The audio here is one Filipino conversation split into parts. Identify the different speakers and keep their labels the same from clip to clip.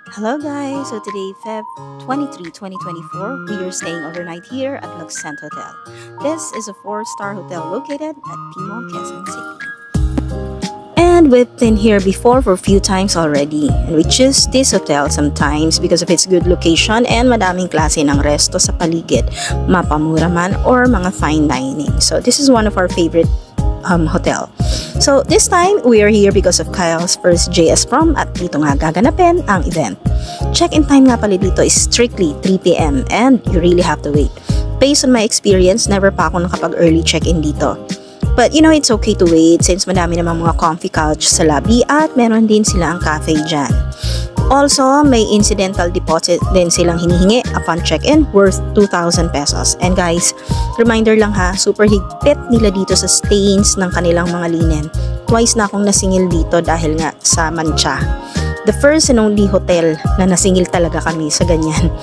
Speaker 1: Hello guys! So today, Feb 23, 2024, we are staying overnight here at Luxent Hotel. This is a 4-star hotel located at Timog, Quezon City. And we've been here before for a few times already. And we choose this hotel sometimes because of its good location and madaming klase ng resto sa paligid, mapamura man or mga fine dining. So this is one of our favorite hotel. So this time, we are here because of Kyle's first JS prom at dito nga gaganapin ang event. Check-in time nga pala dito is strictly 3 p.m. and you really have to wait. Based on my experience, never pa ako nakapag-early check-in dito. But you know, it's okay to wait since madami namang mga comfy couch sa lobby at meron din sila ang cafe dyan. Also, may incidental deposit din silang hinihingi upon check-in worth 2,000 pesos. And guys, reminder lang ha, super higpit nila dito sa stains ng kanilang mga linen. Twice na akong nasingil dito dahil nga sa mancha. The first and only hotel na nasingil talaga kami sa ganyan.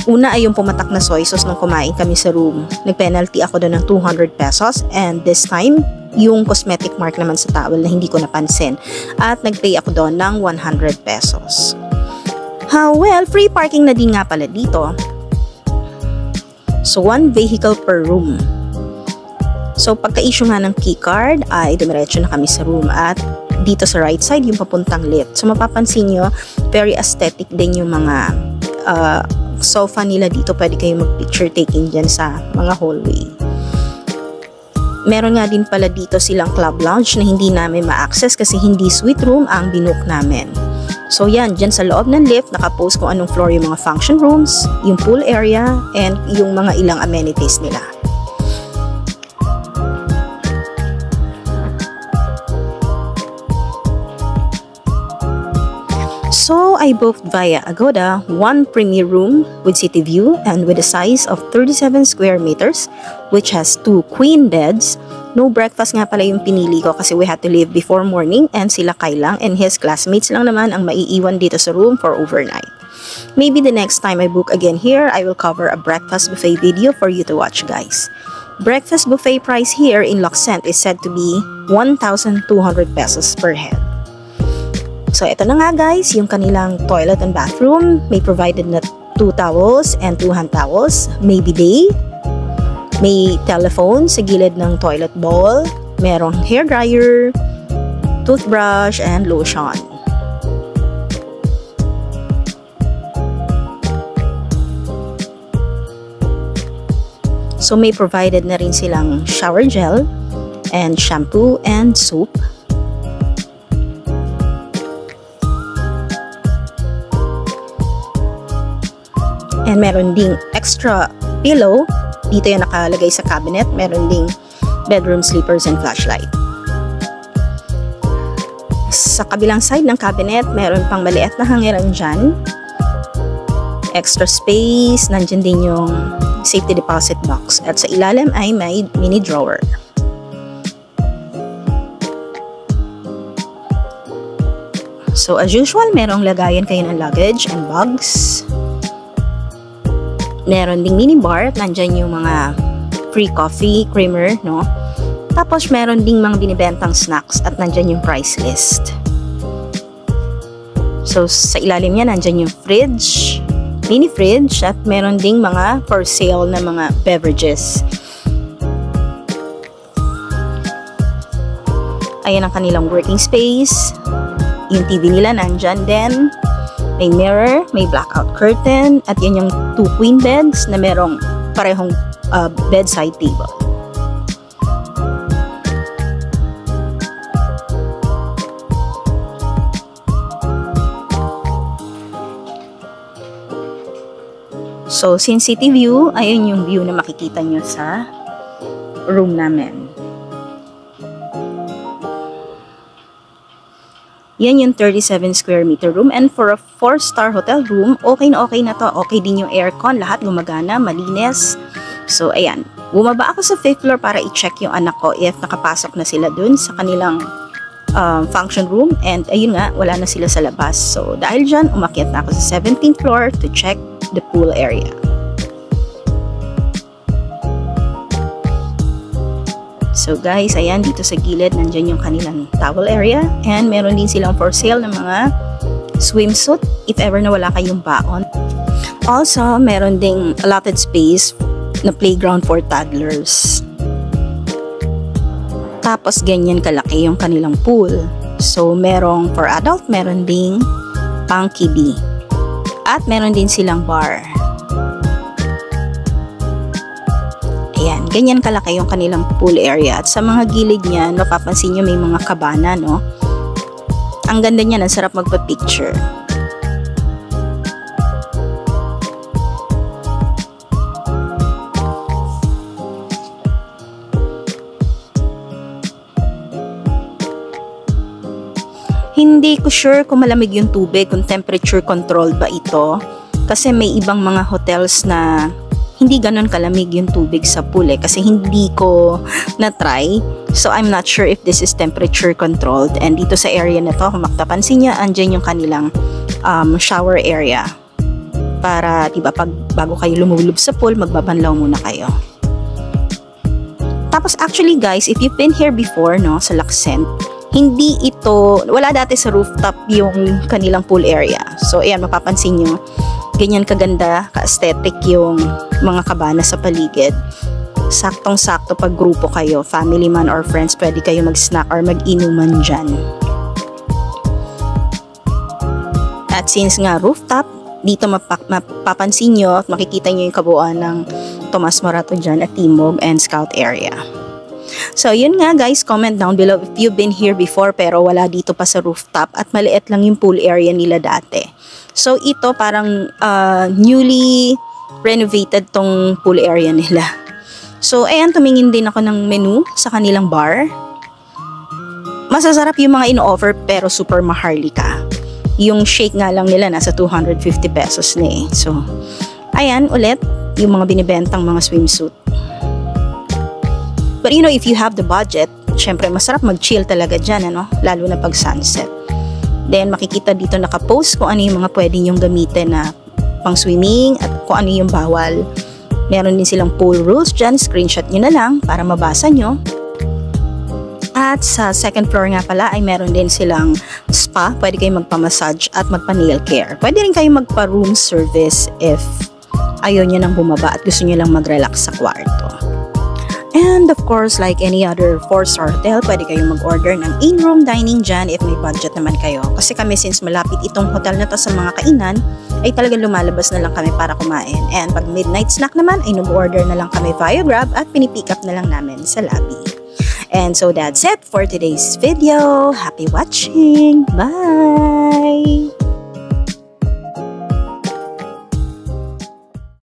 Speaker 1: Una ay yung pumatak na soy sauce nung kumain kami sa room. Nag-penalty ako doon ng 200 pesos and this time, yung cosmetic mark naman sa towel na hindi ko napansin. At nag-pay ako doon ng 100 pesos. Well, free parking na din nga pala dito. So, 1 vehicle per room. So, pagka-issue nga ng keycard, ay dumiretso na kami sa room at dito sa right side yung papuntang lift. So, mapapansin nyo, very aesthetic din yung mga sofa nila dito. Pwede kayong mag-picture taking dyan sa mga hallway. Meron nga din pala dito silang club lounge na hindi namin ma-access kasi hindi suite room ang binook namin. So yan, dyan sa loob ng lift, nakapost kung anong floor yung mga function rooms, yung pool area, and yung mga ilang amenities nila. So I booked via Agoda 1 premier room with city view and with a size of 37 square meters, which has 2 queen beds. No breakfast nga pala yung pinili ko kasi we had to leave before morning and sila Kyle lang and his classmates lang naman ang maiiwan dito sa room for overnight. Maybe the next time I book again here, I will cover a breakfast buffet video for you to watch guys. Breakfast buffet price here in Luxent is said to be 1,200 pesos per head. So ito na nga guys, yung kanilang toilet and bathroom. May provided na 2 towels and 2 hand towels. May bidet. May telephone sa gilid ng toilet bowl. Merong hair dryer, toothbrush, and lotion. So may provided na rin silang shower gel and shampoo and soap. And meron ding extra pillow. Dito yung nakalagay sa cabinet. Meron ding bedroom slippers and flashlight. Sa kabilang side ng cabinet, meron pang maliit na hangiran dyan. Extra space. Nandyan din yung safety deposit box. At sa ilalim ay may mini drawer. So as usual, merong lagayan kayo ng luggage and bags. Meron ding mini bar at nandyan yung mga free coffee, creamer, no? Tapos meron ding mga binibentang snacks at nandyan yung price list. So sa ilalim niya nandyan yung fridge, mini fridge at meron ding mga for sale na mga beverages. Ayan ang kanilang working space. Yung TV nila nandyan din. May mirror, may blackout curtain, at yan yung 2 queen beds na merong parehong bedside table. So, since city view, ayun yung view na makikita nyo sa room namin. Yan yung 37 square meter room and for a 4-star hotel room, okay na to. Okay din yung aircon, lahat gumagana, malinis. So ayan, bumaba ako sa 5th floor para i-check yung anak ko if nakapasok na sila dun sa kanilang function room and ayun nga, wala na sila sa labas. So dahil dyan, umakyat na ako sa 17th floor to check the pool area. So guys, ayan dito sa gilid nandyan yung kanilang towel area and meron din silang for sale ng mga swimsuit if ever na wala kayong baon. Also, meron ding allotted space na playground for toddlers. Tapos, ganyan kalaki yung kanilang pool. So, merong for adult, meron ding pang kiddie. At meron din silang bar. Ayan, ganyan kalaki yung kanilang pool area. At sa mga gilid niya, napapansin nyo may mga kabana, no? Ang ganda niya, ang sarap magpa-picture. Hindi ko sure kung malamig yung tubig, kung temperature controlled ba ito. Kasi may ibang mga hotels na hindi ganon kalamig yung tubig sa pool kasi hindi ko na-try. So, I'm not sure if this is temperature controlled. And dito sa area na to, kung maktapansin niya, andyan yung kanilang shower area. Para, diba, bago kayo lumulub sa pool, magbabanlaw muna kayo. Tapos, actually guys, if you've been here before, no, sa Laksent, hindi ito, wala dati sa rooftop yung kanilang pool area. So, ayan, mapapansin nyo, ganyan kaganda, ka-aesthetic yung mga kabana sa paligid. Saktong-sakto pag grupo kayo, family man or friends, pwede kayo mag-snack or mag-inuman dyan. At since nga rooftop, dito mapapansin nyo at makikita nyo yung kabuuan ng Tomas Morato dyan at Timog and Scout area. So, yun nga guys, comment down below if you've been here before pero wala dito pa sa rooftop at maliit lang yung pool area nila dati. So, ito parang newly renovated tong pool area nila. So, ayan, tumingin din ako ng menu sa kanilang bar. Masasarap yung mga ino-offer pero super maharlika. Yung shake nga lang nila nasa 250 pesos na eh. So, ayan, ulit, yung mga binibentang mga swimsuit. But you know, if you have the budget, syempre masarap mag-chill talaga dyan, ano? Lalo na pag sunset. Then, makikita dito nakapost kung ano yung mga pwede nyong gamitin na pang swimming at kung ano yung bawal. Meron din silang pool rules dyan. Screenshot nyo na lang para mabasa nyo. At sa second floor nga pala ay meron din silang spa. Pwede kayong magpa-massage at magpa-nail care. Pwede rin kayong magpa-room service if ayaw nyo nang bumaba at gusto nyo lang mag-relax sa kwarto. And of course, like any other 4-star hotel, pwede kayong mag-order ng in-room dining dyan if may budget naman kayo. Kasi kami, since malapit itong hotel na to sa mga kainan, ay talagang lumalabas na lang kami para kumain. And pag midnight snack naman, ay nag-order na lang kami via Grab at pinipick up na lang namin sa lobby. And so that's it for today's video. Happy watching! Bye!